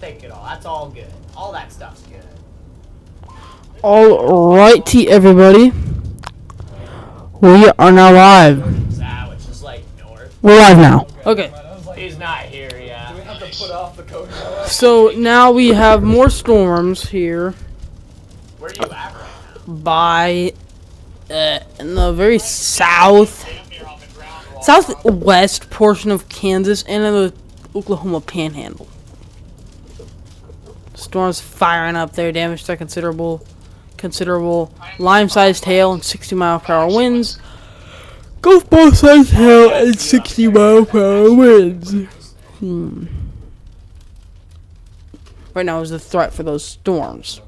Take it all. That's all good. All that stuff's good. All righty, everybody. We are now live. Which is like north. We're live now. Okay. He's not here yet. Do we have to put off the code? So now we have more storms here Where are you at right now? by in the very southwest portion of Kansas and in the Oklahoma Panhandle. Storms firing up there, damage to considerable lime-sized hail and 60-mile-per-hour winds. Golf ball-sized hail and 60-mile-per-hour winds. Right now is the threat for those storms.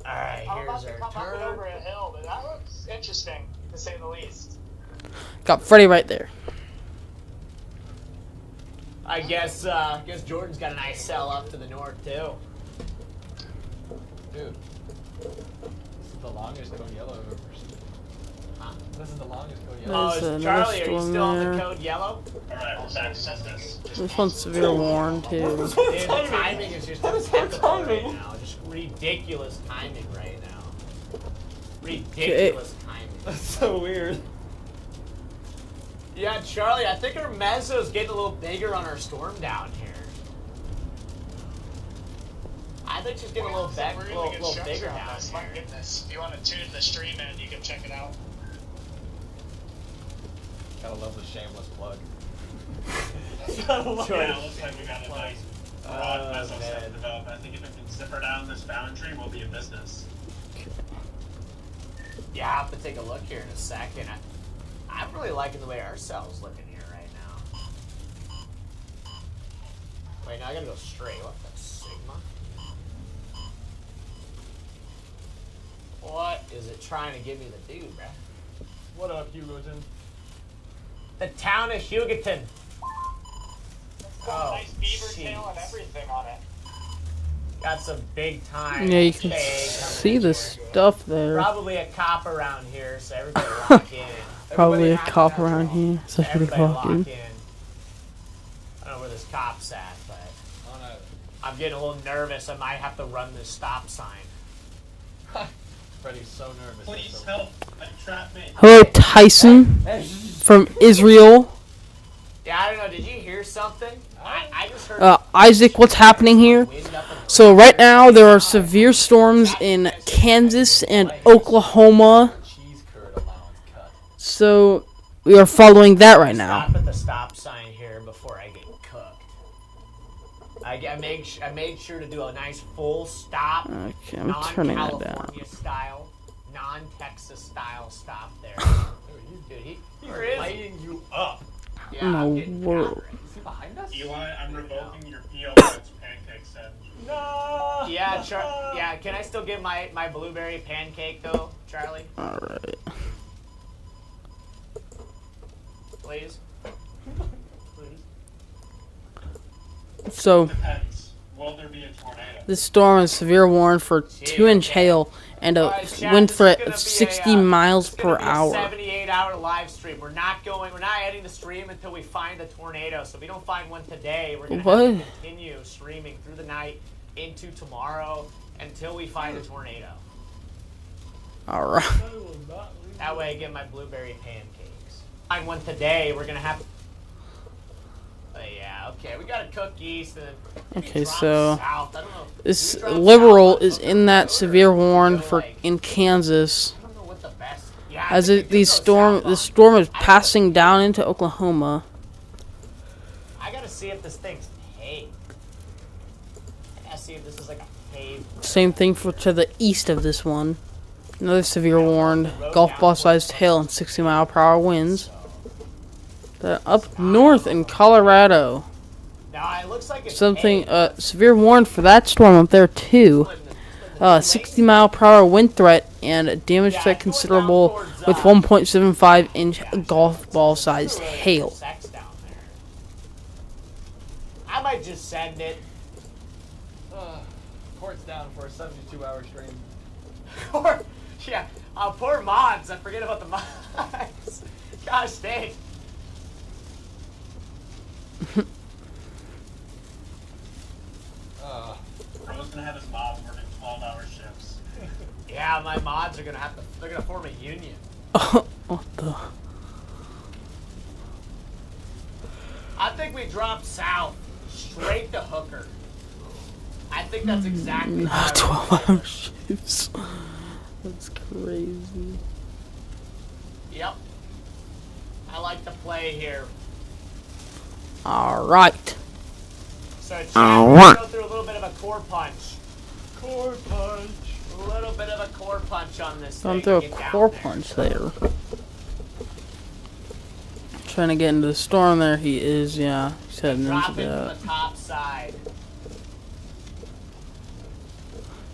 Alright, I'm here's about to our come up and turn. over a hill, but that looks interesting, to say the least. Got Freddy right there. I guess Jordan's got a nice cell up to the north too. Dude, this is the longest code yellow I've ever seen. Huh? This is the longest code Oh, yellow. There's is another Charlie, are you storm still on the there. code yellow? Alright, we'll back to this. This one's severe warned too. Dude, the timing is just impeccable right now. Just ridiculous timing right now. Ridiculous timing. That's so weird. Yeah, Charlie, I think our meso's getting a little bigger on our storm down here. I think she's getting a little, little bigger down My here. goodness. If you want to tune the stream in, you can check it out. Gotta love the shameless plug. Yeah, it looks like we got a nice broad Oh, meso set man. developed. I think if it can zipper down this boundary, we'll be in business. Yeah, I'll have to take a look here in a second. I'm really liking the way our cell's looking here right now. Wait, now I gotta go straight. What the Sigma? What is it trying to give me to do, bruh? What up, Hugoton? The town of Hugoton. It's got a nice beaver tail and jeez. everything on it. Got some big time. Yeah, you can big see coming the in. stuff there. Probably a cop around here, so everybody lock in. Probably a Everybody cop lock around in. here. So should Everybody clock lock in. in. I don't know where this cop's at, but On a I'm getting a little nervous. I might have to run this stop sign. Freddy's so nervous. Please help. Trap me. Hello, Tyson from Israel. Yeah, I don't know. Did you hear something? I just heard. Isaac, what's happening here? wind up in the So right now there are severe storms in Kansas and Oklahoma. Cheese curd allowance cut. So we are following that right now. Stop at the stop sign here before I get cooked. I made sure to do a nice full stop. Okay, I'm turning that down. Non-California style, non-Texas style stop there. Dude, He's where is he? lighting you up. Yeah, In I'm the getting world. got right. Is he behind us? Eli, I'm revoking your P.O. Box pancake set. No. Yeah, yeah. Can I still get my blueberry pancake though, Charlie? Alright. Please. Please. So Depends. Will there be a tornado? this storm is severe warned for 2-inch hail and a Alright, chat, wind this is threat gonna of be 60 a, miles it's gonna per be a hour. 78-hour live stream. We're not ending the stream until we find a tornado. So if we don't find one today, we're gonna have What? to continue streaming through the night into tomorrow until we find a tornado. Alright. That way I get my blueberry pancakes. Find one today, we're gonna have. Yeah, okay, we gotta cook east and then Okay, drop so south. I don't know. this We drop liberal south, is but in that severe warned for like, in Kansas. I don't know what the best. Yeah, I As think it we these could go storm south the on- storm is I gotta passing see- down into Oklahoma. I gotta see if this thing's paved. I gotta see if this is like a paved. Same thing for to the east of this one. Another severe warned golf ball sized hail and 60-mile-per-hour winds. Up north in Colorado. Now it looks like it's Something paved. severe warned for that storm up there too. 60-mile-per-hour wind threat and damage Yeah, threat going considerable down towards, with 1.75-inch golf ball sized Really hail. sex down there. I might just send it. Court's down for a 72-hour stream. Or, yeah, poor mods. I forget about the mods. Gosh dang. Bro's gonna have his mods working 12-hour shifts. Yeah, my mods are gonna they're gonna form a union. What the? I think we drop south, straight to Hooker. I think that's exactly how 12-hour shifts. That's crazy. Yep. I like to play here. Alright. So, Chad, we'll go through a little bit of a core punch. Core punch. A little bit of a core punch on this Going thing. through a Get down core there. punch there. Trying to get into the storm there. He is, yeah. He's heading into Drop it that. from the top side.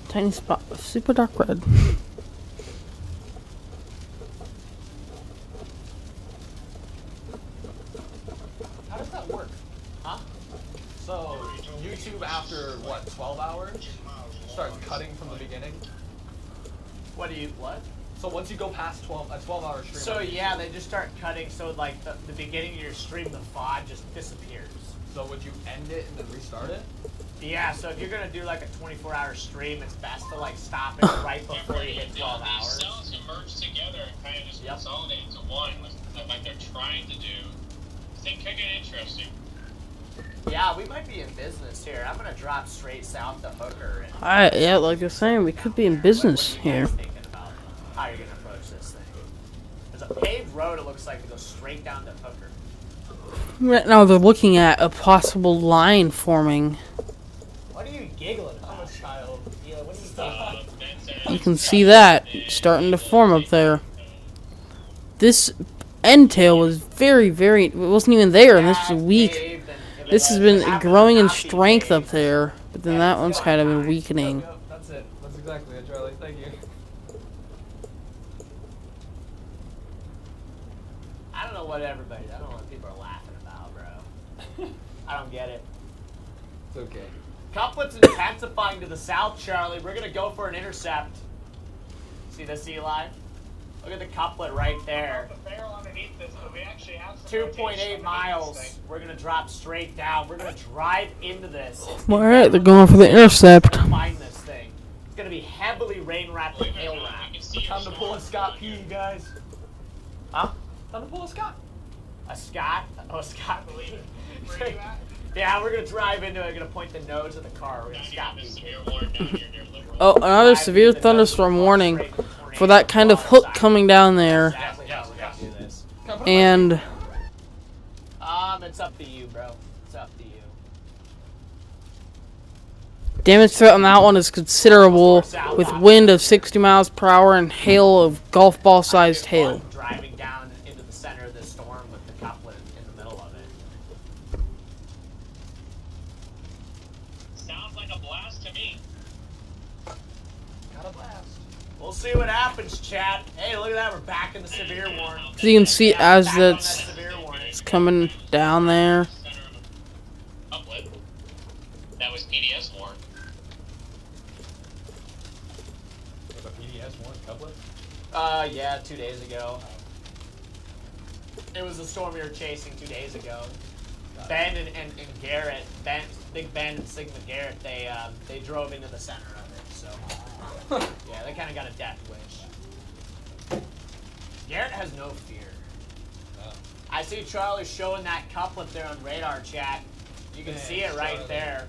Tiny spot of super dark red. How does that work? Huh? So, YouTube after, what, 12 hours? Starts cutting from the beginning? What? So once you go past a 12-hour stream... So yeah, they just start cutting, so like the beginning of your stream, the VOD just disappears. So would you end it and then restart it? Yeah, so if you're gonna do like a 24-hour stream, it's best to like stop it right before you hit 12 These hours. cells can merge together and kind of just Yep. consolidate into one, like they're trying to do. I think could get interesting. Yeah, we might be in business here. I'm gonna drop straight south to Hooker. And Yeah, like you're saying, we could be in business what are you here. guys thinking about how you're gonna approach this thing? There's a paved road. It looks like to go straight down to Hooker. Right now, they're looking at a possible line forming. What are you giggling about? I'm a child. Yeah, what are you giggling? You can see that starting to form up there. This end tail was very, it wasn't even there, and this was weak. This has been growing in strength up there, but then that one's kind of been weakening. Yep, that's it. That's exactly it, Charlie. Thank you. I don't know what people are laughing about, bro. I don't get it. It's okay. Couplet's intensifying to the south, Charlie. We're gonna go for an intercept. See this, Eli? Look at the couplet right there. The barrel underneath this, but we actually have some rotation 2.8 underneath this miles. thing. We're gonna drop straight down. We're gonna drive into this. Alright, they're going for the intercept. Find this thing. It's gonna be heavily rain wrapped and hail wrapped. Time to pull a Scott P, guys. Huh? Time to pull a Scott. A Scott? Oh, a Scott. Where you at? Yeah, we're gonna drive into it. We're gonna point the nose of the car. We're gonna Down stop here, me. the severe warning down here near Liberal. Oh, another severe thunderstorm warning for that kind of hook coming down there. Exactly how we're gonna do this. And It's up to you, bro. It's up to you. damage threat on that one is considerable, with wind of 60 miles per hour and hail of golf ball sized hail. Driving down into the center of the storm with the couplet in the middle of it. Sounds like a blast to me. Got a blast. We'll see what happens, Chad. Hey, look at that. We're back in the severe warning. So you can see Yeah, as back on that that's severe warning. coming down there. Center of a couplet. That was PDS warn. There's a PDS one couplet. Yeah, 2 days ago. It was the storm we were chasing 2 days ago. Ben and Garrett, Big Ben and Sigma Garrett, they drove into the center of it, so yeah, they kind of got a death wish. Garrett has no fear. I see Charlie showing that couplet there on radar, chat. You can see it right there.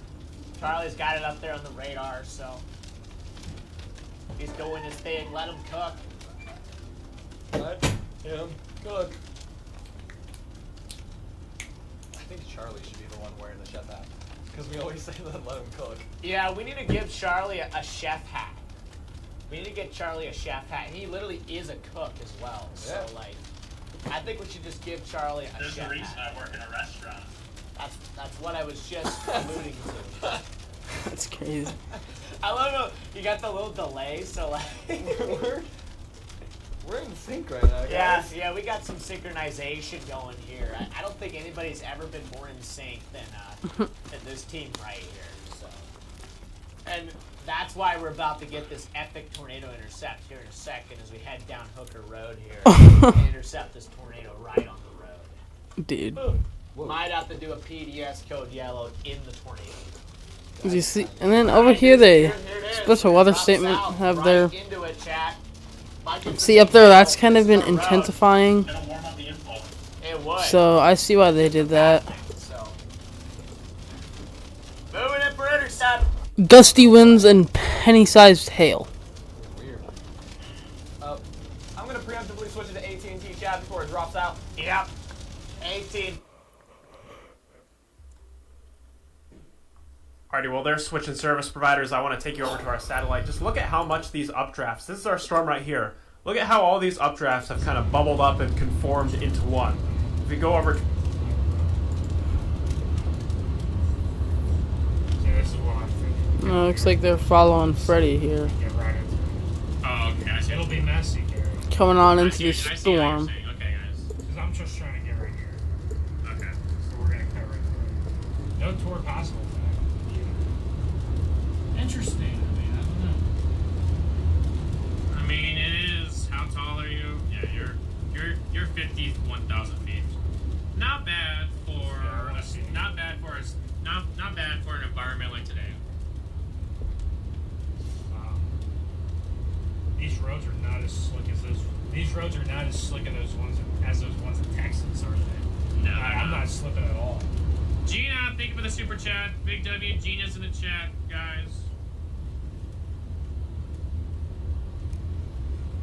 Charlie's got it up there on the radar, so he's doing his thing. Let him cook. Let him cook. I think Charlie should be the one wearing the chef hat. Because we always say that let him cook. Yeah, we need to give Charlie a chef hat. We need to get Charlie a chef hat. He literally is a cook as well. So, Yeah. like, I think we should just give Charlie a There's a chef reason hat. I work in a restaurant. That's what I was just alluding to. That's crazy. I love how you got the little delay, so like. We're in sync right now, guys. Yeah, we got some synchronization going here. I don't think anybody's ever been more in sync than this team right here. So, and that's why we're about to get this epic tornado intercept here in a second as we head down Hooker Road here and intercept this tornado right on the road. Dude. Might have to do a PDS code yellow in the tornado. As you see, and then over here they Here it is. special weather Up statement south, have right their. into it, chat. Might get See some up there, that's tornadoes. kind of This been is our road. intensifying. It'll warm up the inflow. It would. So I see why they did that. So. Moving in for intercept. Gusty winds and penny-sized hail. Weird. I'm gonna preemptively switch it to AT&T chat before it drops out. Yep. 18. Alrighty, well, they're switching service providers. I want to take you over to our satellite. Just look at how much these updrafts. This is our storm right here. Look at how all these updrafts have kind of bubbled up and conformed into one. If we go over. See, this is what I'm thinking. Looks like they're following Freddy here, Get right into it. Oh, okay. I see. It'll be messy, Gary. coming on I into see, the I see what you're storm. saying. Okay, guys. Because I'm just trying to get right here. Okay. So we're going to cut right through. No tour possible for that. Interesting. I mean, I don't know. I mean, it is. How tall are you? Yeah, you're 51,000 feet. Not bad for Yeah, let's see. not bad for us. Not bad for an environment like today. These roads are not as slick as those. These roads are not as slick as those ones in Texas, are they? No, I'm no. not slipping at all. Gina, thank you for the super chat. Big W, Gina's in the chat, guys.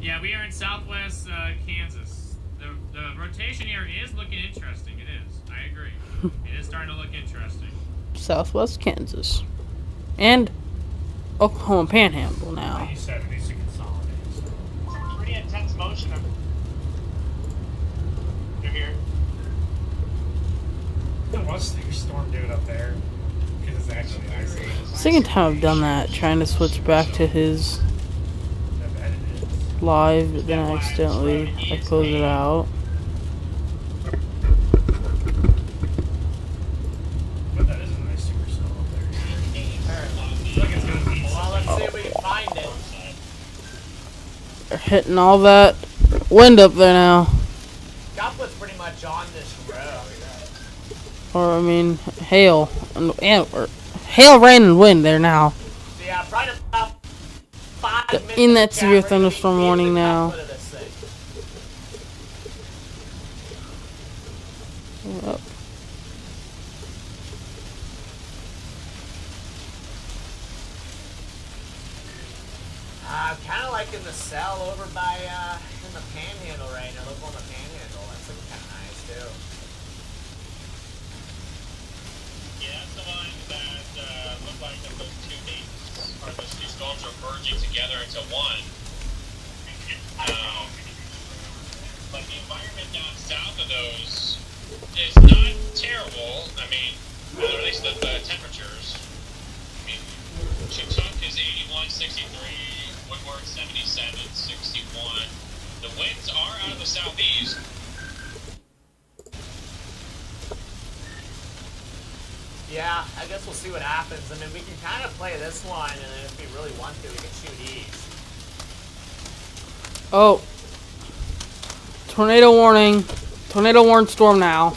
Yeah, we are in Southwest Kansas. The rotation here is looking interesting. It is. I agree. It is starting to look interesting. Southwest Kansas. And Oklahoma Panhandle now. Like you said, it needs to consolidate. So. Pretty intense motion. You're here. What's the storm doing up there? Because it's actually icy. Second time I've done that, trying to switch back to his I bet it is. live, but then I accidentally close it out. But that is a nice super cell up there. I feel like it's going to be Well, let's see if we can find it. They're hitting all that wind up there now. Goplet's pretty much on this road. Or, I mean, hail. Or hail, rain, and wind there now. So yeah, right about 5 They're minutes. in that chat, severe ready to be thunderstorm deep warning in the now. foot of this thing. Yep. Kind of like in the cell over by in the Panhandle right now. Look on the Panhandle. That's looking kind of nice too. Yeah, that's the one that looked like that those two dates or those two storms are merging together into one. But the environment down south of those is not terrible. I mean, at least the temperatures. I mean, Chinook is 81, 63, Woodward 77, 61. The winds are out of the southeast. Yeah, I guess we'll see what happens. I mean, we can kind of play this one, and then if we really want to, we can shoot east. Oh. Tornado warning. Tornado warned storm now.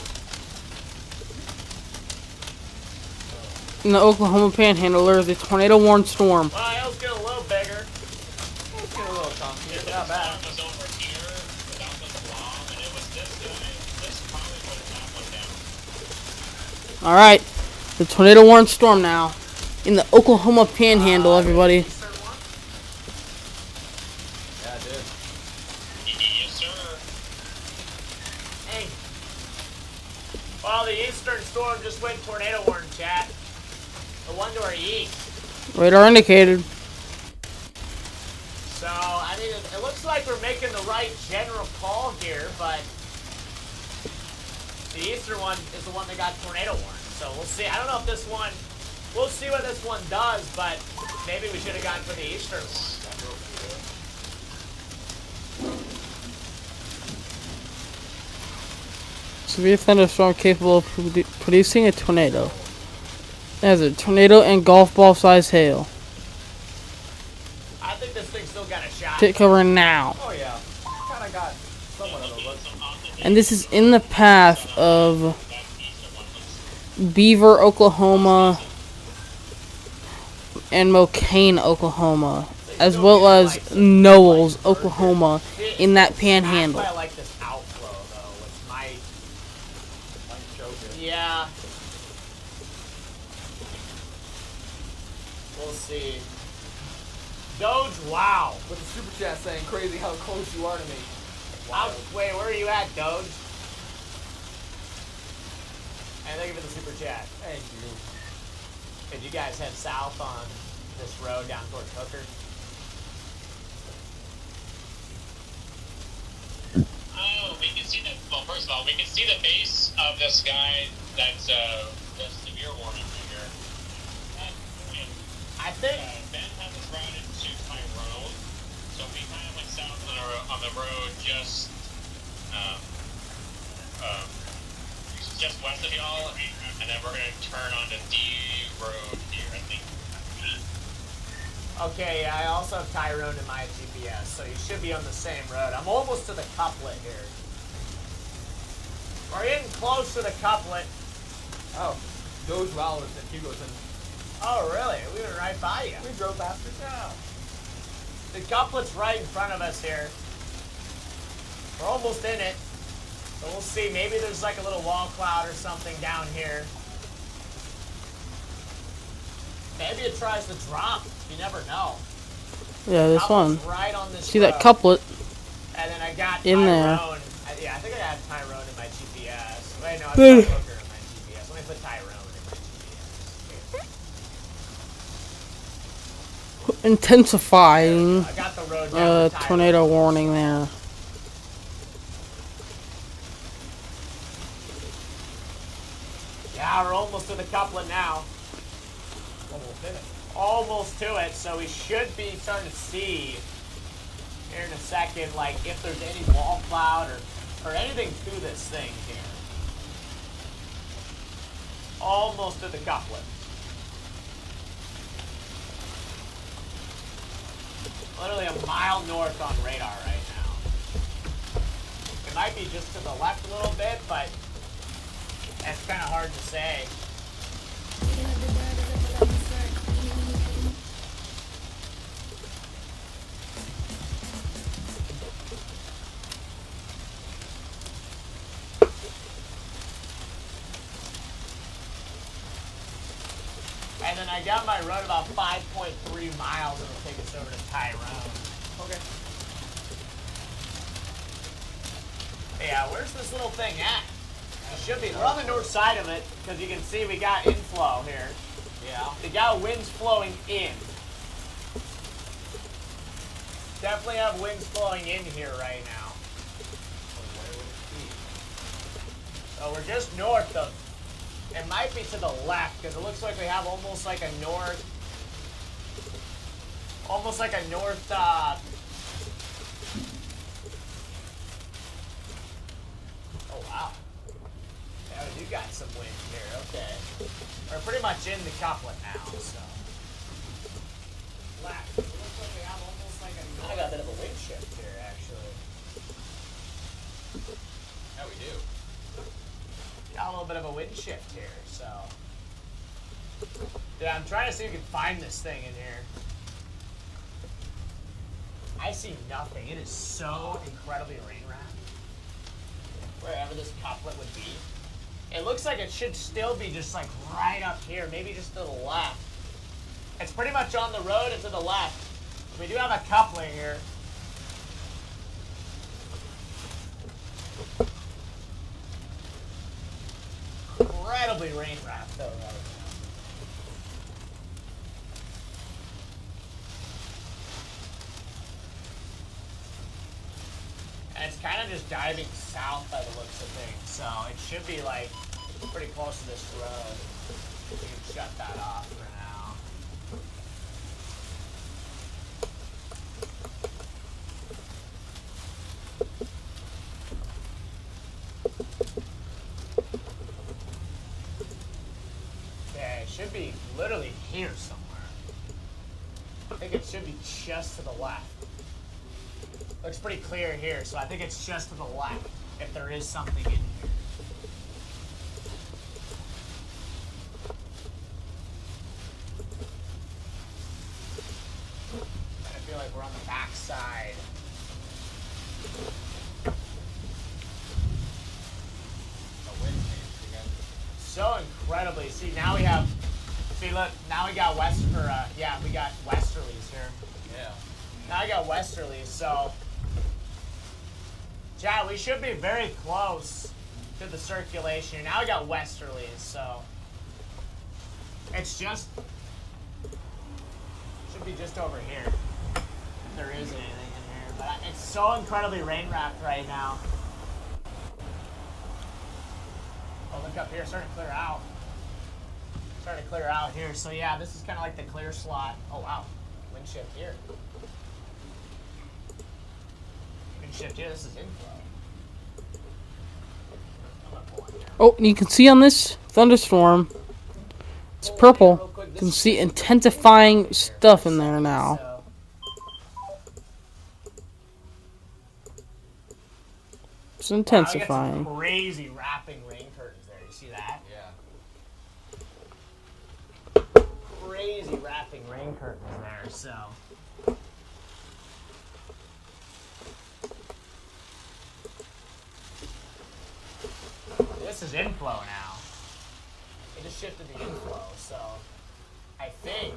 In the Oklahoma Panhandle, there is a tornado warned storm. Well, hell's getting a little bigger. It's getting a little chunky. It's not This bad. one was over here without the bomb, and it was this guy. This probably would have knocked one down. Alright. The tornado warned storm now. In the Oklahoma Panhandle, everybody. Eastern one? Yeah, it did. Yes, sir. Hey. Well, the eastern storm just went tornado warning, chat. The one to our east. Radar indicated. So, I mean, it looks like we're making the right general call here, but the eastern one is the one that got tornado warned. So we'll see. I don't know if this one, we'll see what this one does, but maybe we should have gone for the eastern one. Severe thunderstorm capable of producing a tornado. It has a tornado and golf ball size hail. I think this thing's still got a shot. Pit cover now. Oh yeah. Kind of got somewhat of a look. And this is in the path of Beaver, Oklahoma, and Mocaine, Oklahoma, as well as Knowles, Oklahoma, in that panhandle. I like this outflow though, which might choke it. yeah. We'll see. Doge, wow. With the super chat saying crazy how close you are to me. Wait, where are you at, Doge? And thank you for the super chat. Thank you. Did you guys head south on this road down towards Hooker? Oh, we can see the. Well, first of all, we can see the base of the sky. That's the severe warning right here. And, I think. Ben has us routed to Tyrone, so we kind of went south on the road just west of y'all, and then we're gonna turn onto D Road here, I think. Okay, yeah, I also have Tyrone in my GPS, so you should be on the same road. I'm almost to the couplet here. We're getting close to the couplet. Oh, Doge Rowlers and Hugo's Oh, really? We were right by you. we drove faster now. The couplet's right in front of us here. We're almost in it. So we'll see. Maybe there's like a little wall cloud or something down here. Maybe it tries to drop. You never know. Yeah, this Couplet's one. right on this See road. that couplet? And then I got In Tyrone. there. Yeah, I think I have Tyrone in my GPS. Wait, no, I've got Hooker in my GPS. Let me put Tyrone in my GPS. Intensifying. I got the road down to Tyrone. Tornado warning there. Yeah, we're almost to the couplet now. Almost to it, so we should be starting to see here in a second, like, if there's any wall cloud or anything to this thing here. Almost to the couplet. Literally a mile north on radar right now. It might be just to the left a little bit, but that's kind of hard to say. And then I got my road about 5.3 miles. It'll take us over to Tyrone. Okay. Yeah, where's this little thing at? It should be. We're on the north side of it because you can see we got inflow here. Yeah. We got winds flowing in. Definitely have winds flowing in here right now. So we're just north of. It might be to the left because it looks like we have almost like a north. Almost like a north. Oh wow. Yeah, we do got some wind here. Okay. We're pretty much in the couplet now, so. Left. It looks like we have almost like a. I got a bit of a wind shift here, actually. Yeah, we do. Got a little bit of a wind shift here, so. Yeah, I'm trying to see if we can find this thing in here. I see nothing. It is so incredibly rain wrapped. Wherever this couplet would be. It looks like it should still be just like right up here, maybe just to the left. It's pretty much on the road and to the left. We do have a couplet here. Incredibly rain wrapped though right now. And it's kind of just diving south by the looks of things, so it should be like pretty close to this road. We can shut that off for now. Okay, it should be literally here somewhere. I think it should be just to the left. Looks pretty clear here, so I think it's just to the left, if there is something in here. backside. The wind changed again. So incredibly. See, now we have. See, look. Now we got we got westerlies here. Yeah. Now I got westerlies, so. Chad, we should be very close to the circulation. Now I got westerlies, so. It's just. Should be just over here. If there is anything in here. But it's so incredibly rain wrapped right now. Oh, look up here. It's starting to clear out. Starting to clear out here. So, yeah, this is kind of like the clear slot. Oh, wow. Wind shift here. Wind shift here. This is inflow. Oh, and you can see on this thunderstorm, it's purple. You can see intensifying stuff in there now. It's intensifying. Wow, crazy wrapping rain curtains there. You see that? Yeah. Crazy wrapping rain curtains there. So. This is inflow now. It just shifted the inflow, so I think.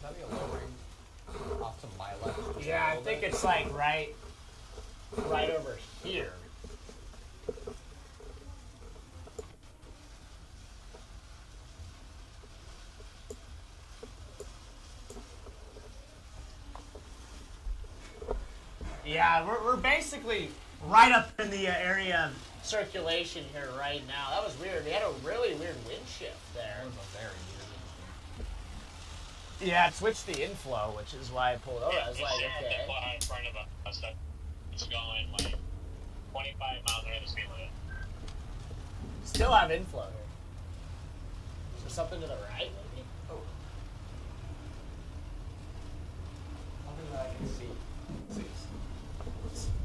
That'd be a low ring off to my left. just Yeah, a I little think bit. it's like right over here. Yeah, we're basically right up in the area of circulation here right now. That was weird. We had a really weird wind shift there. That was a very weird. Yeah, it switched the inflow, which is why I pulled over. I was like, okay. The fly in front of us that's going like 25 miles an hour the speed limit. Still have inflow here. Is there something to the right, maybe? Oh. Something that I can see.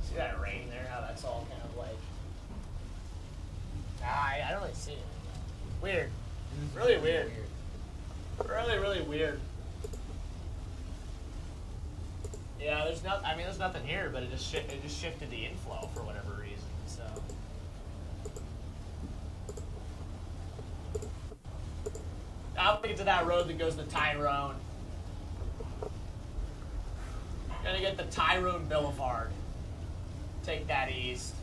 See that rain there? How that's all kind of like. Nah, I don't really see it. Weird. Really weird. Really, really weird. Yeah, there's not. I mean, there's nothing here, but it just shifted the inflow for whatever reason. So. I'll get to that road that goes to Tyrone. Gonna get the Tyrone Boulevard. Take that east.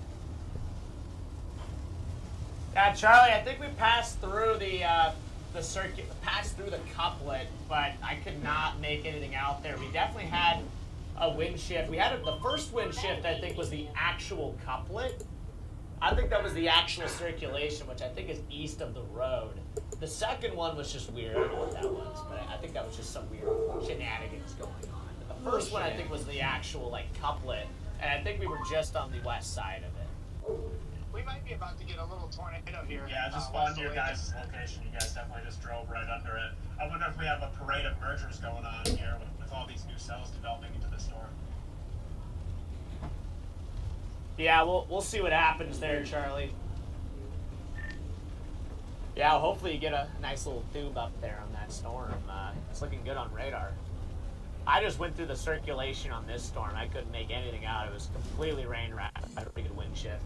Yeah, Charlie, I think we passed through the circuit, passed through the couplet, but I could not make anything out there. We definitely had a wind shift. We had the first wind shift, I think, was the actual couplet. I think that was the actual circulation, which I think is east of the road. The second one was just weird. I don't know what that was, but I think that was just some weird shenanigans going on. But the first one, I think, was the actual like couplet, and I think we were just on the west side of it. We might be about to get a little tornado here. Yeah, just found your guys' location. You guys definitely just drove right under it. I wonder if we have a parade of mergers going on here with all these new cells developing into the storm. Yeah, we'll see what happens there, Charlie. Yeah, hopefully you get a nice little tube up there on that storm. It's looking good on radar. I just went through the circulation on this storm. I couldn't make anything out. It was completely rain wrapped. I had a pretty good wind shift.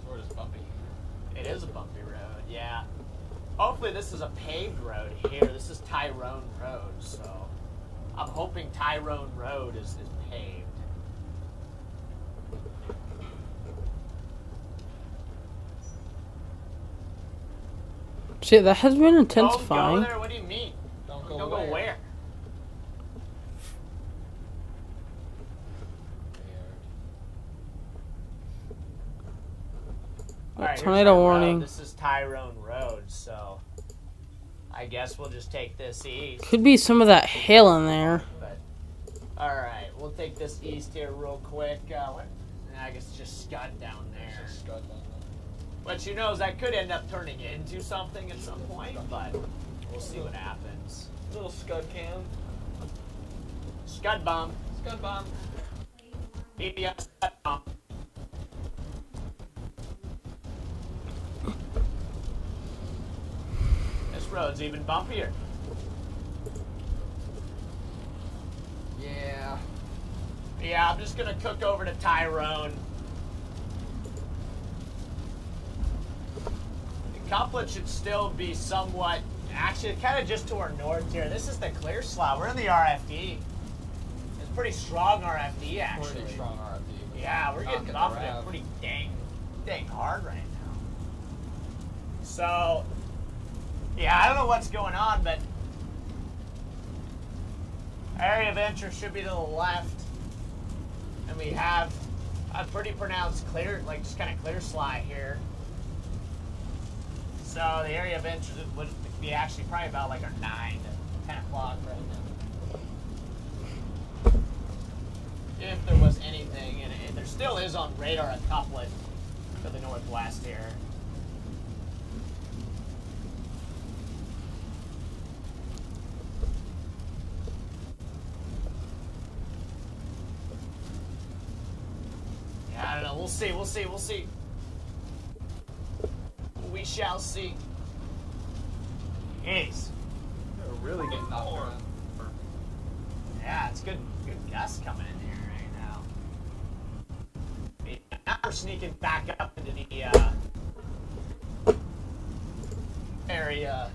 Sort of bumpy. It is a bumpy road, yeah. Hopefully this is a paved road here. This is Tyrone Road, so I'm hoping Tyrone Road is paved. See, that has been Don't go intensifying. there? What do you mean? Don't go Don't where? go where? Alright, here's Tornado our road. warning. This is Tyrone Road, so I guess we'll just take this east. Could be some of that hail in there. But alright, we'll take this east here real quick. I guess it's just scud down there. Just scud down there. But who knows, that could end up turning into something at some point, but we'll see what happens. Little scud cam. Scud bomb. Scud bomb. EBS. This road's even bumpier. Yeah. Yeah, I'm just gonna cook over to Tyrone. The couplet should still be somewhat, actually, kind of just to our north here. This is the clear slot. We're in the RFD. It's pretty strong RFD, actually. Pretty strong RFD. Yeah, we're getting Knocking buffed the it rev. pretty dang hard right now. So, yeah, I don't know what's going on, but area of interest should be to the left. And we have a pretty pronounced clear, like just kind of clear slide here. So the area of interest would be actually probably about like our 9 to 10 o'clock right now. If there was anything, and there still is on radar a couplet to the northwest here. Yeah, I don't know. We'll see. We'll see. We'll see. We shall see. Jeez. They're really getting knocked around. Yeah, it's good gusts coming in here right now. Yeah, now we're sneaking back up into the area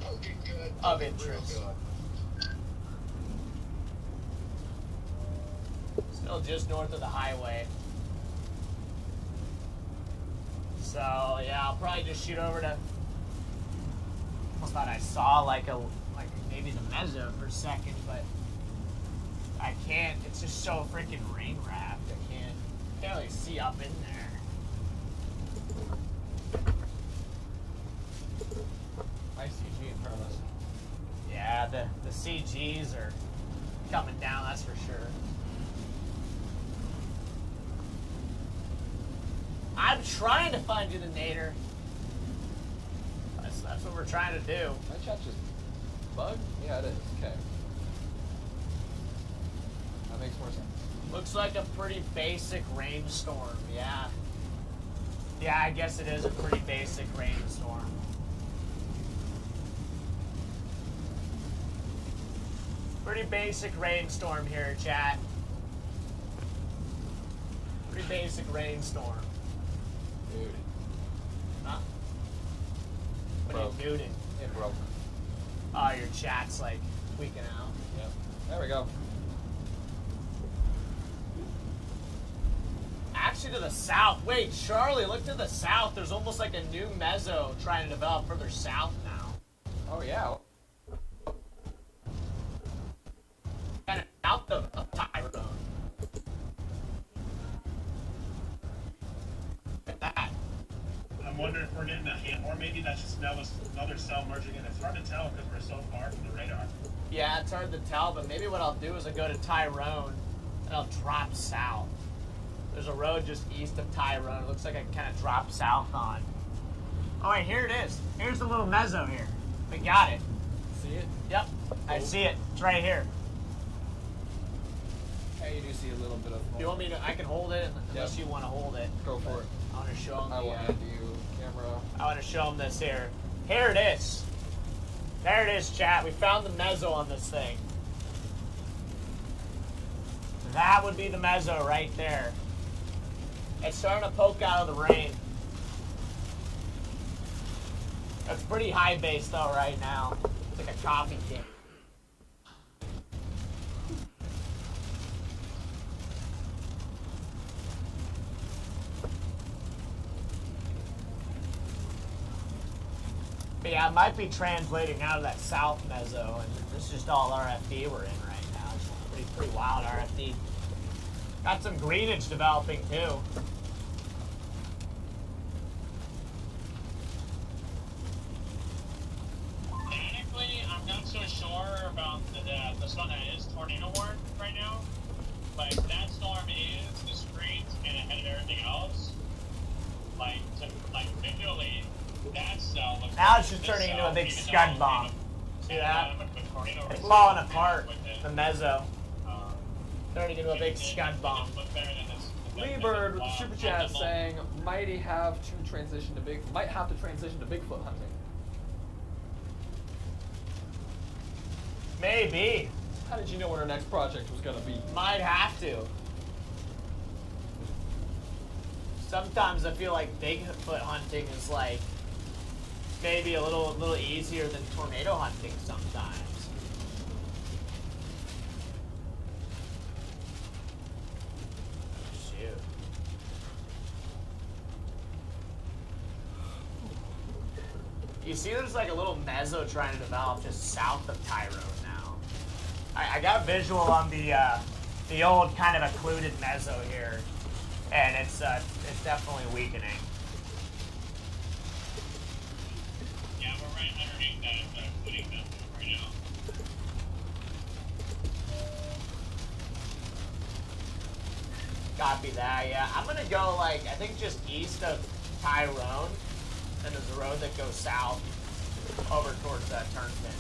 of interest. Still just north of the highway. So yeah, I'll probably just shoot over to. Almost thought I saw like maybe the mezzo for a second, but I can't. It's just so freaking rain wrapped. I can't really see up in there. Nice CG in front of us. Yeah, the CGs are coming down. That's for sure. I'm trying to find you the nadir. That's what we're trying to do. My chat just bugged? Yeah, it is. Okay. That makes more sense. Looks like a pretty basic rainstorm. Yeah. Yeah, I guess it is a pretty basic rainstorm. Pretty basic rainstorm here, chat. Pretty basic rainstorm. Dude. Huh? What Broke. are you doing? It broke. Oh, your chat's like tweaking out. Yep. There we go. Actually, to the south. Wait, Charlie, look to the south. There's almost like a new mezzo trying to develop further south now. Oh, yeah. Kind of out of Tyrone. Look at that. I'm wondering if we're getting a hit, or maybe that's just another cell merging in. It's hard to tell because we're so far from the radar. Yeah, it's hard to tell, but maybe what I'll do is I'll go to Tyrone and I'll drop south. There's a road just east of Tyrone. It looks like I can kind of drop south on. Oh, wait, here it is. Here's the little mezzo here. We got it. See it? Yep, I see it. It's right here. Hey, you do see a little bit of. Do you want me to? I can hold it unless you want to hold it. Go for it. I want to show them I will hand you camera. I want to show them this here. Here it is. There it is, chat. We found the mezzo on this thing. That would be the mezzo right there. It's starting to poke out of the rain. It's pretty high base though right now. It's like a coffee can. But yeah, it might be translating out of that south mezzo, and this is just all RFD we're in right now. It's pretty wild RFD. Got some greenage developing too. Technically, I'm not so sure about the storm that is tornado warned right now. But if that storm is discreet and ahead of everything else, visually, that cell looks Now like it's just this turning into cell, a big even scud though bomb. it's See that? tornado It's resistance falling apart. with it. The mezzo Um, turning into a big it scud bomb. look better than this Lee Bird with the super chat saying, might have to transition to Bigfoot hunting. Maybe. How did you know what our next project was gonna be? Might have to. Sometimes I feel like Bigfoot hunting is like maybe a little easier than tornado hunting sometimes. Shoot. You see there's like a little mezzo trying to develop just south of Tyrone now. I got a visual on the old kind of occluded mezzo here, and it's definitely weakening. Yeah, we're right underneath that quitting method right now. Copy that. Yeah, I'm gonna go like I think just east of Tyrone, and there's a road that goes south over towards Turnston.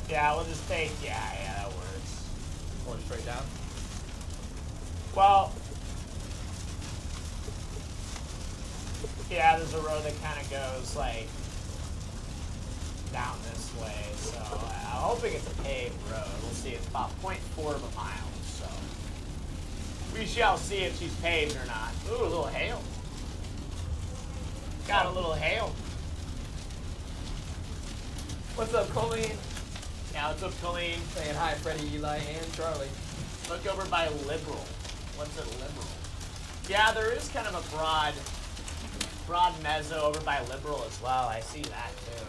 Yeah, we'll just take, yeah, that works. Going straight down? Well, yeah, there's a road that kind of goes, like, down this way, so I'm hoping it's a paved road. We'll see, it's about 0.4 of a mile, so we shall see if she's paved or not. Ooh, a little hail. Got a little hail. What's up, Colleen? Yeah, what's up, Colleen? Saying hi, Freddie, Eli, and Charlie. Look over by Liberal. What's a Liberal? Yeah, there is kind of a broad mezzo over by Liberal as well. I see that too.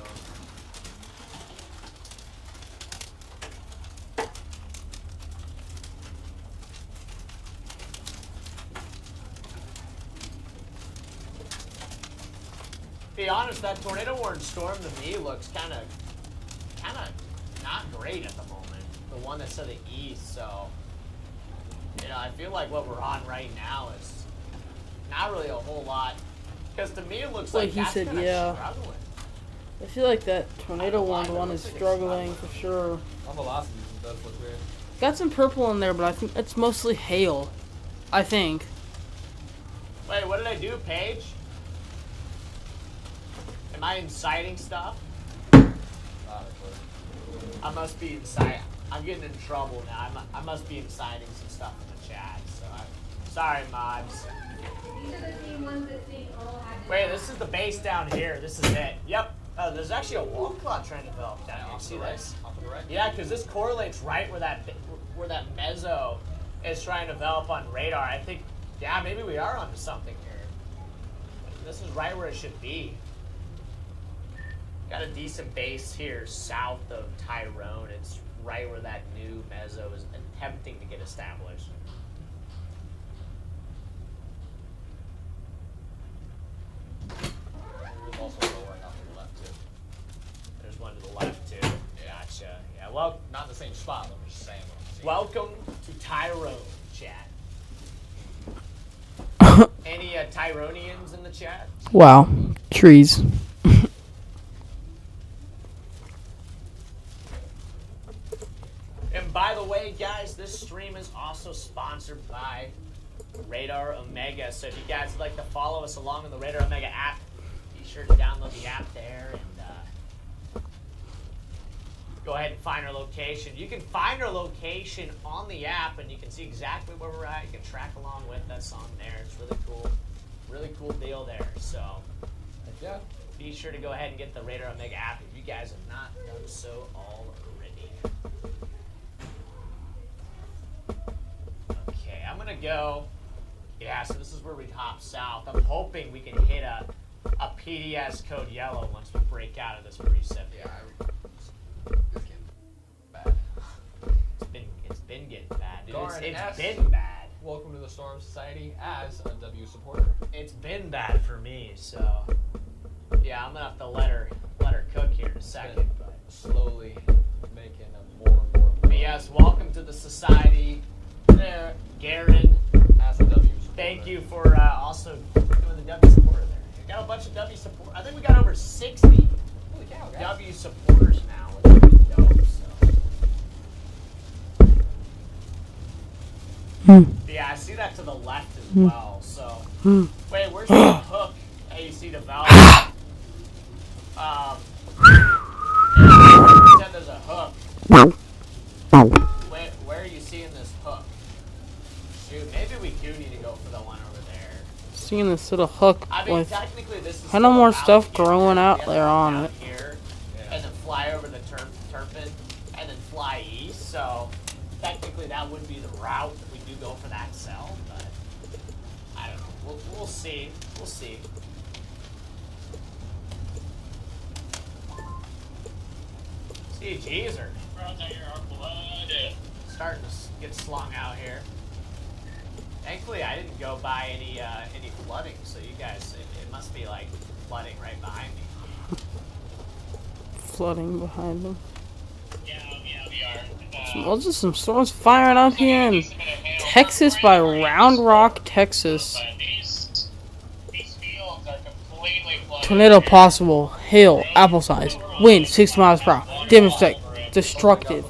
Be honest, that tornado warning storm to me looks kind of not great at the moment. The one that's to the east, so you know, I feel like what we're on right now is not really a whole lot. Because to me, it looks like Like he that's said, kind of yeah. struggling. I feel like that tornado warned one is struggling for sure. On velocities, it does look weird. Got some purple in there, but I think it's mostly hail. I think. Wait, what did I do, Paige? Am I inciting stuff? I must be inciting. I'm getting in trouble now. I must be inciting some stuff in the chat. So sorry, mods. These are the same ones that St. Earl had. Wait, this is the base down here. This is it. Yep. There's actually a wall cloud trying to develop down here. See this? Off to the right. Yeah, because this correlates right where that mezzo is trying to develop on radar. I think, yeah, maybe we are onto something here. This is right where it should be. Got a decent base here south of Tyrone. It's right where that new mezzo is attempting to get established. There's also one off to the left, too. There's one to the left too. Gotcha. Yeah. Well, Not in the same spot, but I'm just saying what I'm seeing. welcome to Tyrone, chat. Any Tyronians in the chat? Wow. Trees. And by the way, guys, this stream is also sponsored by Radar Omega. So if you guys would like to follow us along in the Radar Omega app, be sure to download the app there and go ahead and find our location. You can find our location on the app, and you can see exactly where we're at. You can track along with us on there. It's really cool. Really cool deal there. So Yeah. be sure to go ahead and get the Radar Omega app if you guys have not done so already. Okay, I'm gonna go. Yeah, so this is where we hop south. I'm hoping we can hit a PDS code yellow once we break out of this precip. Yeah, it's getting bad. It's been getting bad, dude. Darn It's S. been bad. Welcome to the Storm Society as a W supporter. It's been bad for me, so yeah, I'm gonna have to let her cook here in a second. But Slowly making a more and more. yes, welcome to the society. There, Garen. Thank you for also doing the W supporter there. We got a bunch of W support. I think we got over 60 Holy cow, guys. W supporters now, which is pretty dope. So. Yeah, I see that to the left as well. So, wait, where's the hook AC developed? You said there's a hook. Where are you seeing this hook? Shoot, maybe we do need to go for the one over there. Seeing this little hook I mean, with technically, this is kind of still more a stuff route. growing out Yeah, there on down it. Here, and then fly over the Turpin, and then fly east. So technically, that would be the route if we do go for that cell. But I don't know. We'll see. We'll see. CGs are Roads out here are flooded. starting to get slung out here. Thankfully, I didn't go by any flooding, so you guys, it must be like flooding right behind me. flooding behind them. Yeah, we are. Well, just some storms firing up here in Texas by Round Rock, Texas. But these fields are completely flooded. Tornado possible. Hail, apple size. Wind 60 miles per hour. Demonstrate. Destructive.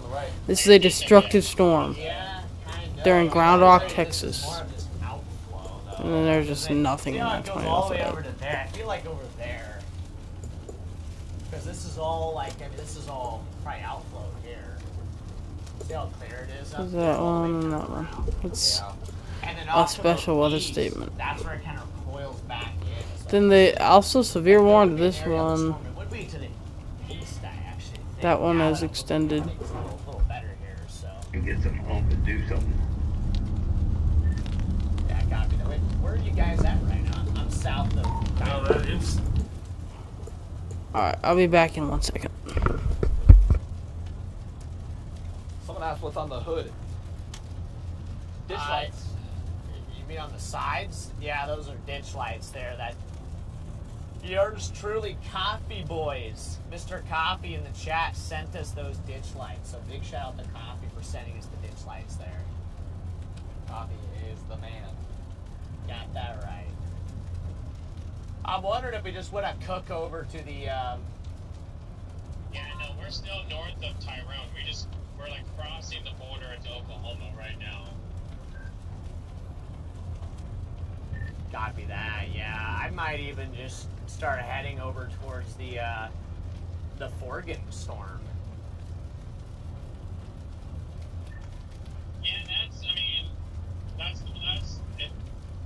This is a destructive storm. Yeah, kind of. They're in Ground Rock, This is Texas. more of this outflow, though. And then there's just nothing in I that feel like it goes tornado all the for way that. over to there. I feel like over there. Because this is all like, I mean, this is all probably outflow here. See how clear it is up There's there? that all the way one to and the that one. ground. It's And then a off to the special weather east, statement. That's where it kind of coils back in. It's Then like, they also severe warned this area of the one. storm. It would be to the east, I actually think. That one Now is that I'm looking extended. at it, it's a little better here, so. Get some home to do something. Yeah, copy that. Wait, where are you guys at right now? I'm south of. It's Alright, I'll be back in 1 second. Someone asked what's on the hood. Ditch lights. You mean on the sides? Yeah, those are ditch lights there. That yours truly, Coffee Boys. Mr. Coffee in the chat sent us those ditch lights. So big shout out to Coffee for sending us the ditch lights there. Coffee is the man. Got that right. I'm wondering if we just want to cook over to the. Yeah, no, we're still north of Tyrone. We're like crossing the border into Oklahoma right now. Copy that. Yeah, I might even just start heading over towards the Forgan storm. Yeah, that's it.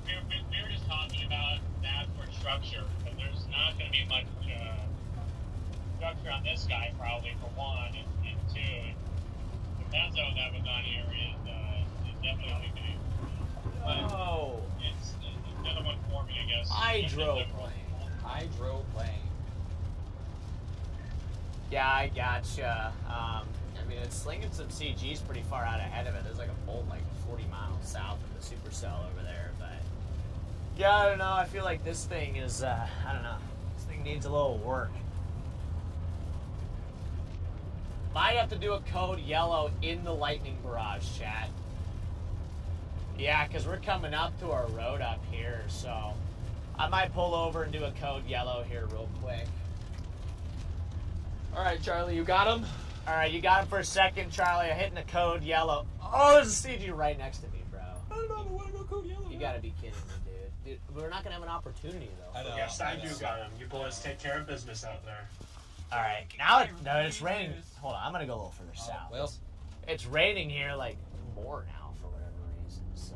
We were just talking about that for structure, but there's not going to be much structure on this guy probably for one, and two, the benzo that was on here is definitely big. Oh, It's another one forming, I guess. hydroplane. Hydroplane. Yeah, I gotcha. I mean, it's slinging some CGs pretty far out ahead of it. There's like a bolt like 40 miles south of the supercell over there, but yeah, I don't know. I feel like this thing is, I don't know. This thing needs a little work. Might have to do a code yellow in the lightning barrage, chat. Yeah, because we're coming up to our road up here, so I might pull over and do a code yellow here real quick. All right, Charlie, you got him. All right, you got him for a second, Charlie. I'm hitting the code yellow. Oh, there's a CG right next to me, bro. I don't know. I want to go code yellow. You gotta be kidding me, dude. We're not gonna have an opportunity though. I know. Yes, I do got him. You boys take care of business out there. All right, now it's raining. Hold on, I'm gonna go a little further south. Well, It's raining here like more now for whatever reason. So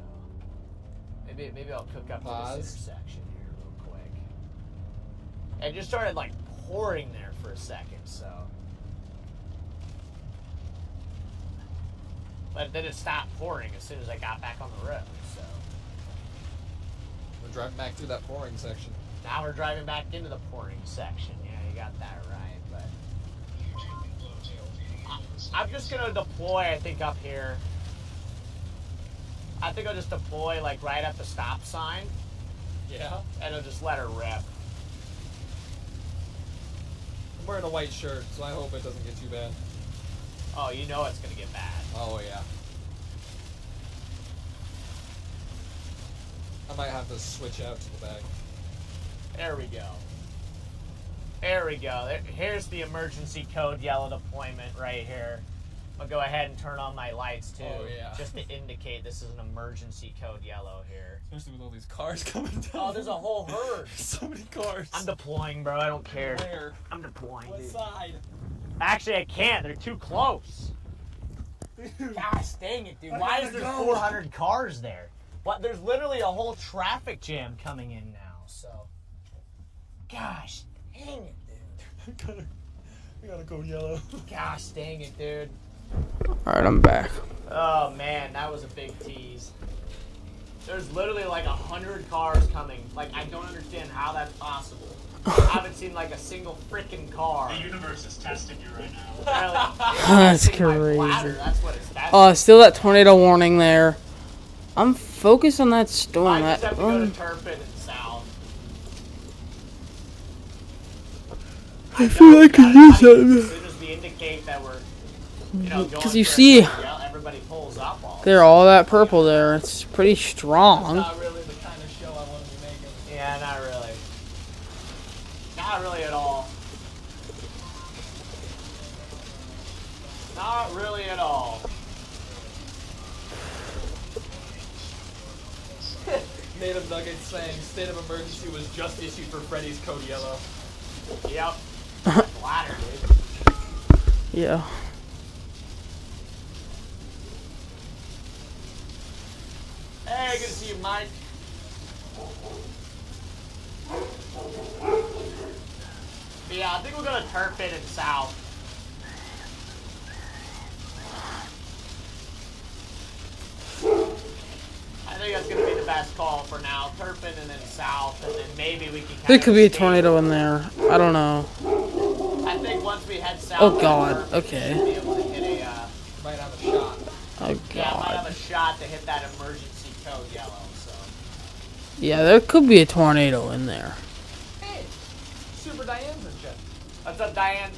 maybe I'll cook up to Pause. this intersection here real quick. It just started like pouring there for a second, so. But then it stopped pouring as soon as I got back on the road. So we're driving back through that pouring section. now we're driving back into the pouring section. Yeah, you got that right. But I'm just gonna deploy. I think up here. I think I'll just deploy like right at the stop sign, Yeah. and I'll just let her rip. I'm wearing a white shirt, so I hope it doesn't get too bad. Oh, you know it's gonna get bad. Oh yeah. I might have to switch out to the back. There we go. There we go. Here's the emergency code yellow deployment right here. I'll go ahead and turn on my lights too, Oh, yeah. just to indicate this is an emergency code yellow here. Especially with all these cars coming down. Oh, there's a whole herd. So many cars. I'm deploying, bro. I don't care. Where? I'm deploying, What dude. side? Actually, I can't. They're too close. Gosh dang it, dude. Why is there 400 cars there? What? There's literally a whole traffic jam coming in now, so. Gosh dang it, dude. We gotta go yellow. Gosh dang it, dude. Alright, I'm back. Oh, man. That was a big tease. There's literally like 100 cars coming. Like, I don't understand how that's possible. I haven't seen like a single freaking car. The universe is testing you right now. That's Testing my crazy. bladder, that's what it's testing. Oh, still that tornado warning there. I'm focused on that storm. I just That have to go to Turpin and south. I feel I could use As that. soon as we indicate that we're, you know, going Because you for a see, yeah, everybody pulls up all. they're all that purple there. It's pretty strong. Not really the kind of show I want to be making. Yeah, not really. Not really at all. Not really at all. Native Nuggets saying state of emergency was just issued for Freddy's code yellow. Yep. Bladder, dude. Yeah. Hey, good to see you, Mike. But yeah, I think we'll go to Turpin and south. I think that's gonna be the best call for now. Turpin and then south, and then maybe we can. There could be a tornado in there. I don't know. I think once we head south. Oh god. Turpin, Okay. we'll be able to hit a. Might have a shot. Oh Yeah, might have god. a shot to hit that emergency code yellow. So. Yeah, there could be a tornado in there. Hey, Super Diane's in chat. What's up, Diane?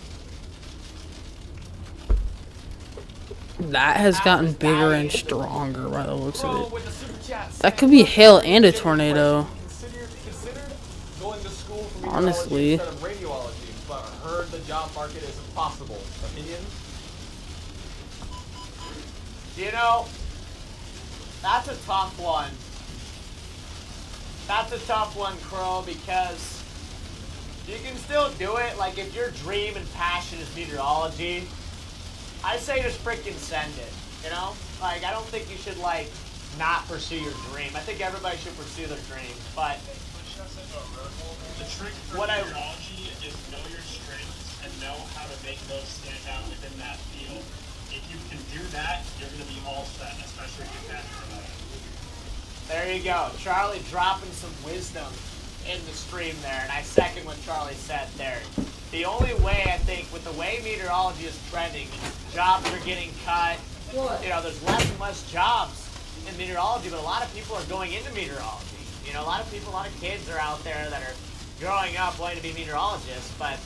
That has gotten bigger and stronger by the looks Bro, of it. with the super chat. That could be hail and a tornado. Considered going to school for Honestly. instead of radiology, but heard the job market is impossible. Opinion? You know, that's a tough one. That's a tough one, Crow, because you can still do it. Like, if your dream and passion is meteorology, I say just freaking send it, you know? Like, I don't think you should, like, not pursue your dream. I think everybody should pursue their dreams, but The trick for What I- meteorology is know your strengths and know how to make those stand out within that field. If you can do that, you're going to be all set, especially if you're passionate about it. there you go. Charlie dropping some wisdom in the stream there, and I second what Charlie said there. The only way, I think, with the way meteorology is trending, jobs are getting cut. You know, there's less and less jobs in meteorology, but a lot of people are going into meteorology. You know, a lot of people, a lot of kids are out there that are growing up wanting to be meteorologists, but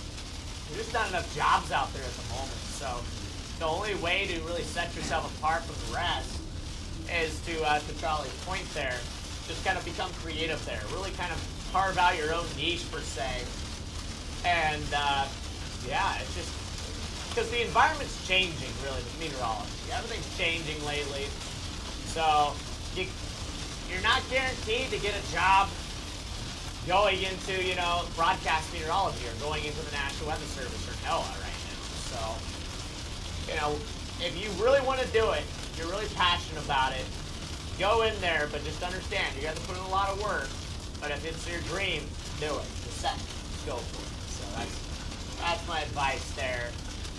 there's just not enough jobs out there at the moment. So the only way to really set yourself apart from the rest is to Charlie's point there, just kind of become creative there. Really kind of carve out your own niche, per se. And, yeah, it's just, because the environment's changing, really, with meteorology. Everything's changing lately. So, you're not guaranteed to get a job going into, you know, broadcast meteorology or going into the National Weather Service or NOAA right now. So, you know, if you really want to do it, if you're really passionate about it, go in there, but just understand, you got to put in a lot of work. But if it's your dream, do it. Just go for it. So that's my advice there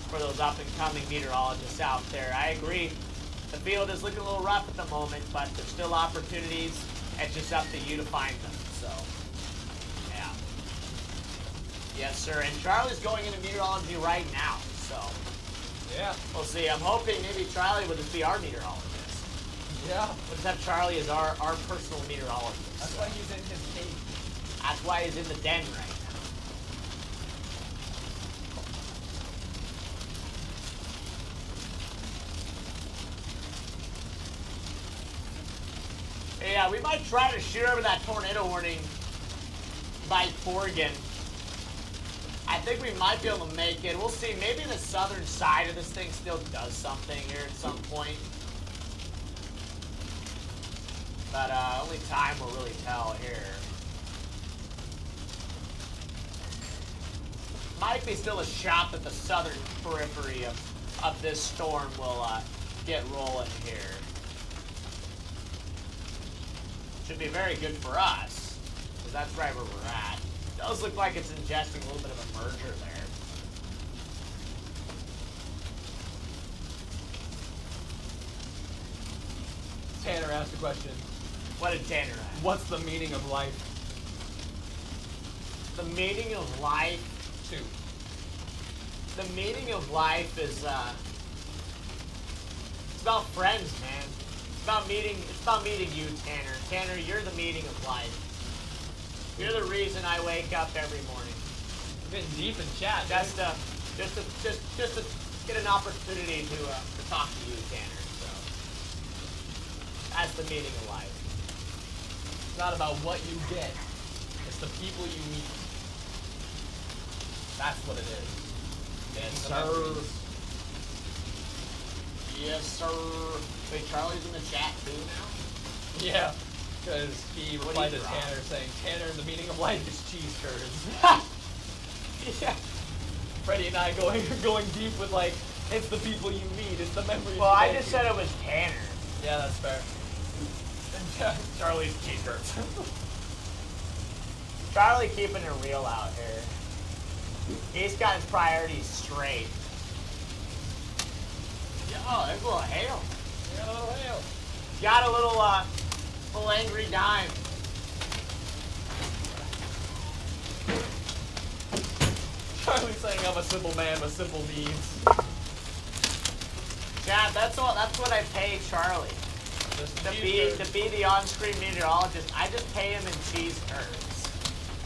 for those up-and-coming meteorologists out there. I agree. The field is looking a little rough at the moment, but there's still opportunities. It's just up to you to find them. So, yeah. Yes, sir. And Charlie's going into meteorology right now. So, Yeah. we'll see. I'm hoping maybe Charlie would just be our meteorologist. Yeah. We'll just have Charlie as our personal meteorologist. That's why he's in his cave. That's why he's in the den right now. Yeah, Yeah, we might try to shoot over that tornado warning by Forgan. I think we might be able to make it. We'll see. Maybe the southern side of this thing still does something here at some point. But only time will really tell here. Might be still a shot that the southern periphery of this storm will get rolling here. Should be very good for us, because that's right where we're at. Does look like it's ingesting a little bit of a merger there. Tanner asked a question. What did Tanner ask? What's the meaning of life? The meaning of life. 2. The meaning of life is it's about friends, man. It's about meeting you, Tanner. Tanner, you're the meaning of life. You're the reason I wake up every morning. You're getting deep in chat. Just to get an opportunity to talk to you, Tanner. So that's the meaning of life. It's not about what you get. It's the people you meet. That's what it is. Yes, The sir. memories. Yes, sir. Wait, Charlie's in the chat too now? Yeah, because he What replied do to you draw? Tanner saying, Tanner, the meaning of life is cheese curds. Yeah. Freddie and I going deep with like, it's the people you meet, it's the memories. Well, you I make. just said it was Tanner. Yeah, that's fair. Charlie's cheese curds. Charlie keeping it real out here. He's got his priorities straight. Yo, there's a little hail. Yeah, a little hail. Got a little angry dime. Charlie saying I'm a simple man with simple needs. Yeah, that's what I pay Charlie. Just To cheese curds. be the on-screen meteorologist. I just pay him in cheese curds.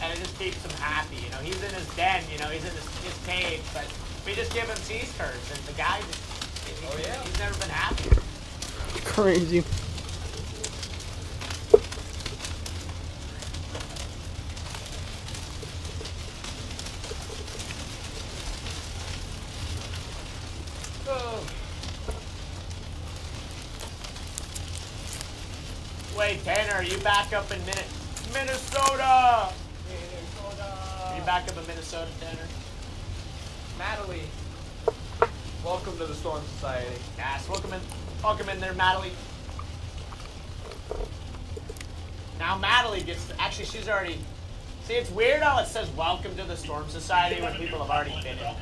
And it just keeps him happy. You know, he's in his den, you know, he's in his cage, but we just give him cheese curds and the guy just Oh, yeah. he's never been happy. Crazy. Oh. Wait, Tanner, are you back up in Minnesota? Are you back up in Minnesota, Tanner? Natalie, welcome to the Storm Society. Yes, welcome in there, Madeline. Now Madeline gets actually she's already. See, it's weird how it says "Welcome to the Storm Society" when people have already been in.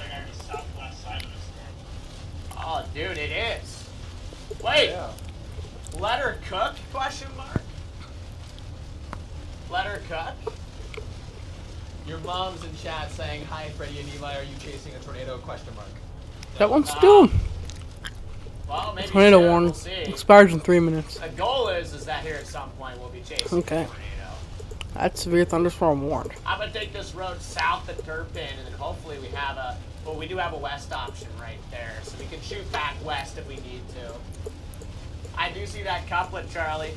Oh, dude, it is. Wait, Yeah. let her cook? Question mark. Let her cook. Your mom's in chat saying, hi, Freddie and Eli, are you chasing a tornado? Question mark. That one's still. Well, maybe Tornado soon, warning we'll see. expires in 3 minutes. The goal is that here at some point we'll be chasing Okay. a tornado. That's severe thunderstorm warned. I'm gonna take this road south of Turpin, and then hopefully we have a. Well, we do have a west option right there, so we can shoot back west if we need to. I do see that couplet, Charlie.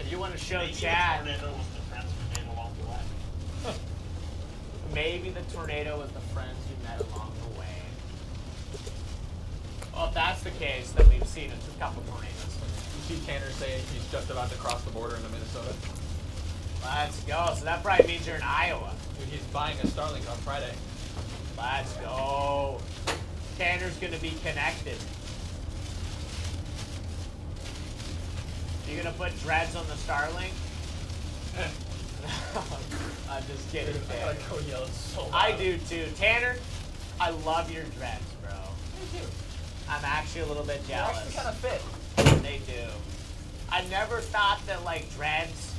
If you want to show Chad, Tornado was the friends we made along the way. maybe the tornado was the friends you met along the way. Well, if that's the case, then we've seen a couple tornadoes. You see Tanner saying he's just about to cross the border into Minnesota. Let's go. So that probably means you're in Iowa. Dude, he's buying a Starlink on Friday. Let's go. Tanner's gonna be connected. You gonna put dreads on the Starlink? I'm just kidding, Dude, I Tanner. gotta go yell so loud. I do too. Tanner, I love your dreads, bro. Me too. I'm actually a little bit They jealous. actually kind of fit. They do. I never thought that like dreads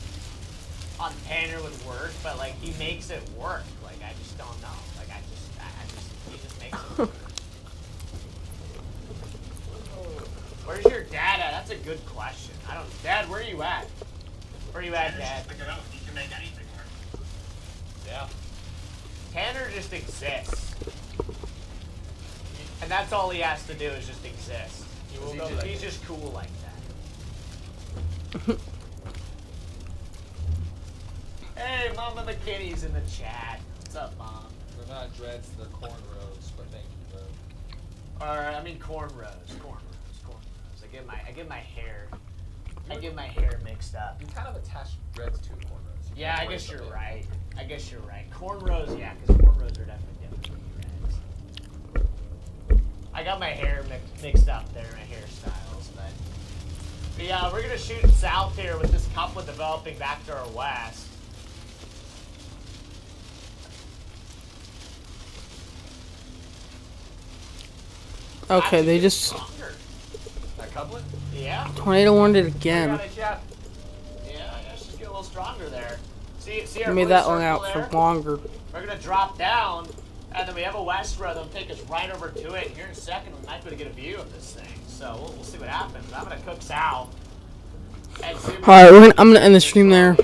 on Tanner would work, but like he makes it work. Like I just don't know. Like he just makes it work. Where's your dad at? That's a good question. I don't. Dad, where are you at? Where are you at, Dad? Pick it up. You can make anything work. Yeah. Tanner just exists. And that's all he has to do is just exist. He will He's go just, like he's that. just cool like that. Mama McKinney's in the chat. What's up, Mom? They're not dreads, they're cornrows, but thank you, bro. Or I mean cornrows. I get my hair mixed up. You kind of attach dreads to cornrows. You Yeah, can't I wear guess you're something. right. Cornrows, yeah, because cornrows are definitely different than dreads. I got my hair mixed up there, my hairstyles, but yeah, we're gonna shoot south here with this couplet developing back to our west. Okay, they just Stronger. That couplet? Yeah. tornado warned it Got again. it, chat. Yeah, let's just get a little stronger there. See our I made blue that one circle out there? for longer. We're gonna drop down, and then we have a west road that'll take us right over to it. Here in a second, we might be able to get a view of this thing. So we'll see what happens. I'm gonna cook south. And see Alright, I'm gonna end the stream there.